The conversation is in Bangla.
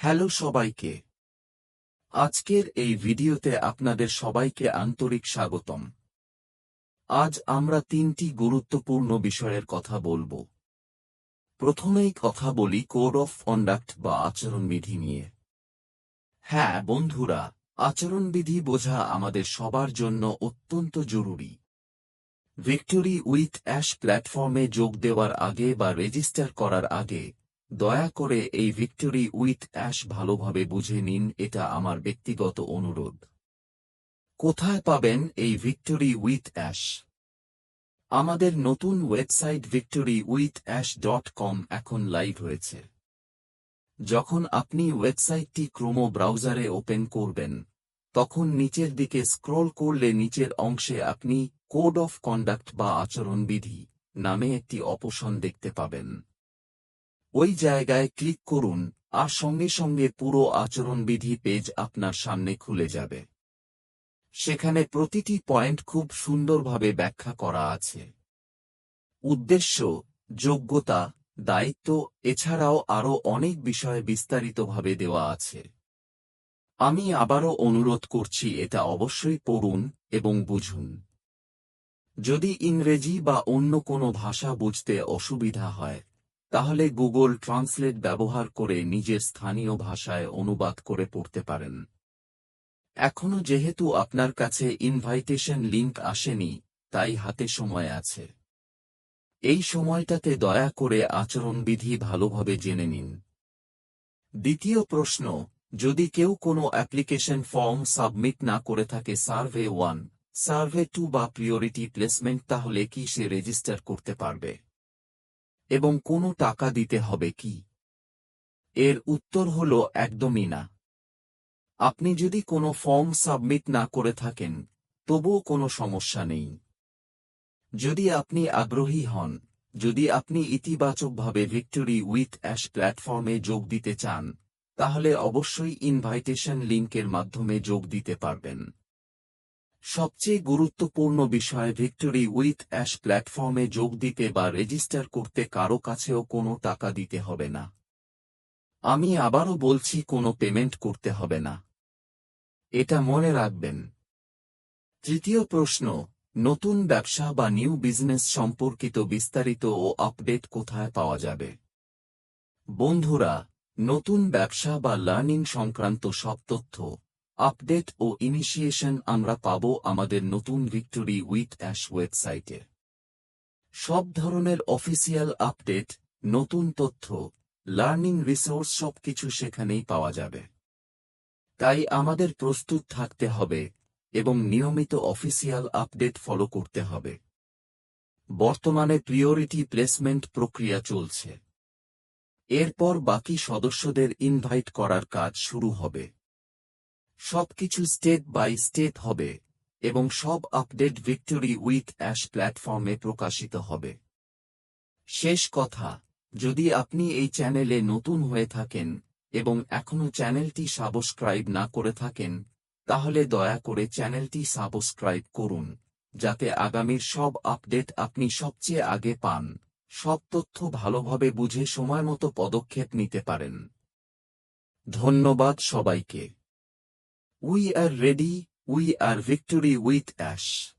হ্যালো সবাইকে। আজকের এই ভিডিওতে আপনাদের সবাইকে আন্তরিক স্বাগতম। আজ আমরা তিনটি গুরুত্বপূর্ণ বিষয়ের কথা বলবো। প্রথমেই কথা বলি কোড অফ কন্ডাক্ট বা আচরণবিধি নিয়ে। হ্যাঁ বন্ধুরা, আচরণবিধি বোঝা আমাদের সবার জন্য অত্যন্ত জরুরি। ভিক্টোরি উইথ অ্যাশ প্ল্যাটফর্মে যোগ দেওয়ার আগে বা রেজিস্টার করার আগে দয়া করে এই ভিক্টোরি উইথ অ্যাশ ভালোভাবে বুঝে নিন, এটা আমার ব্যক্তিগত অনুরোধ। কোথায় পাবেন এই ভিক্টোরি উইথ অ্যাশ? আমাদের নতুন ওয়েবসাইট victoryWithAsh.com এখন লাইভ হয়েছে। যখন আপনি ওয়েবসাইটটি ক্রোম ব্রাউজারে ওপেন করবেন, তখন নিচের দিকে স্ক্রল করলে নিচের অংশে আপনি কোড অফ কন্ডাক্ট বা আচরণবিধি নামে একটি অপশন দেখতে পাবেন। ওই জায়গায় ক্লিক করুন আর সঙ্গে সঙ্গে পুরো আচরণবিধি পেজ আপনার সামনে খুলে যাবে। সেখানে প্রতিটি পয়েন্ট খুব সুন্দরভাবে ব্যাখ্যা করা আছে। উদ্দেশ্য, যোগ্যতা, দায়িত্ব, এছাড়াও আরও অনেক বিষয়ে বিস্তারিতভাবে দেওয়া আছে। আমি আবারও অনুরোধ করছি, এটা অবশ্যই পড়ুন এবং বুঝুন। যদি ইংরেজি বা অন্য কোনো ভাষা বুঝতে অসুবিধা হয়, তাহলে গুগল ট্রান্সলেট ব্যবহার করে নিজের স্থানীয় ভাষায় অনুবাদ করে পড়তে পারেন। এখনো যেহেতু আপনার কাছে ইনভাইটেশন লিংক আসেনি, তাই হাতে সময় আছে। এই সময়টাতে দয়া করে আচরণবিধি ভালোভাবে জেনে নিন। দ্বিতীয় প্রশ্ন, যদি কেউ কোনো অ্যাপ্লিকেশন ফর্ম সাবমিট না করে থাকে সার্ভে 1, সার্ভে 2 বা প্রিয়রিটি প্লেসমেন্ট, তাহলে কি সে রেজিস্টার করতে পারবে? এবং কোনো টাকা দিতে হবে কি? এর উত্তর হল একদমই না। আপনি যদি কোনো ফর্ম সাবমিট না করে থাকেন, তবুও কোনো সমস্যা নেই। যদি আপনি আগ্রহী হন, যদি আপনি ইতিবাচকভাবে ভিক্টোরি উইথ অ্যাশ প্ল্যাটফর্মে যোগ দিতে চান, তাহলে অবশ্যই ইনভাইটেশন লিংকের মাধ্যমে যোগ দিতে পারবেন। সবচেয়ে গুরুত্বপূর্ণ বিষয়, ভিক্টোরি উইথ অ্যাশ প্ল্যাটফর্মে যোগ দিতে বা রেজিস্টার করতে কারো কাছেও কোনো টাকা দিতে হবে না। আমি আবারও বলছি, কোনো পেমেন্ট করতে হবে না। এটা মনে রাখবেন। তৃতীয় প্রশ্ন, নতুন ব্যবসা বা নিউ বিজনেস সম্পর্কিত বিস্তারিত ও আপডেট কোথায় পাওয়া যাবে? বন্ধুরা, নতুন ব্যবসা বা লার্নিং সংক্রান্ত সব তথ্য, আপডেট ও ইনিশিয়েশন আমরা পাব আমাদের নতুন ভিক্টোরি উইথ অ্যাশ ওয়েবসাইটে। সব ধরনের অফিসিয়াল আপডেট, নতুন তথ্য, লার্নিং রিসোর্স সবকিছু সেখানেই পাওয়া যাবে। তাই আমাদের প্রস্তুত থাকতে হবে এবং নিয়মিত অফিসিয়াল আপডেট ফলো করতে হবে। বর্তমানে প্রিয়রিটি প্লেসমেন্ট প্রক্রিয়া চলছে। এরপর বাকি সদস্যদের ইনভাইট করার কাজ শুরু হবে। সবকিছু স্টেপ বাই স্টেপ হবে এবং সব আপডেট ভিক্টোরি উইথ অ্যাশ প্ল্যাটফর্মে প্রকাশিত হবে। শেষ কথা, যদি আপনি এই চ্যানেলে নতুন হয়ে থাকেন এবং এখনও চ্যানেলটি সাবস্ক্রাইব না করে থাকেন, তাহলে দয়া করে চ্যানেলটি সাবস্ক্রাইব করুন, যাতে আগামীর সব আপডেট আপনি সবচেয়ে আগে পান, সব তথ্য ভালোভাবে বুঝে সময়মতো পদক্ষেপ নিতে পারেন। ধন্যবাদ সবাইকে। We are ready, we are victory with ash.